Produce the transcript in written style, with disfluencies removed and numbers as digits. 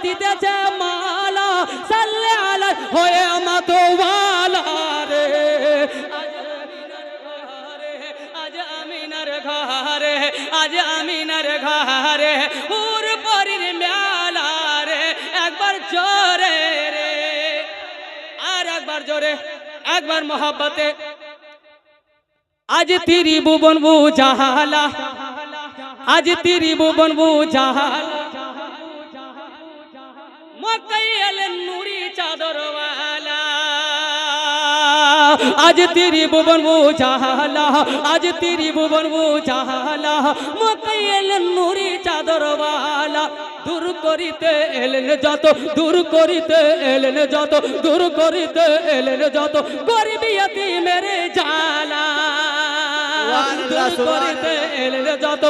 দিতেছে মালা সাল্লে আলা হয়ে মাতোয়ালা রে আজ আমিনার ঘরে আজ আমিনার ঘরে হুর পরির মেলা রে একবার জোরে রে আর একবার জোরে একবার মোহাব্বতে आज तेरी भुवन बुझाला आज तेरी भुवन बुझाला मकैल नूरी चादर वाला आज तेरी भुवन बुझाला आज तेरी भुवन बुझाला मकैल नूरी चादर वाला दूर करिते एलेन যত दूर करिते एलेन যত दूर करिते एलेन যত गरीबियती मेरे जाला दूर करिते एलेन যত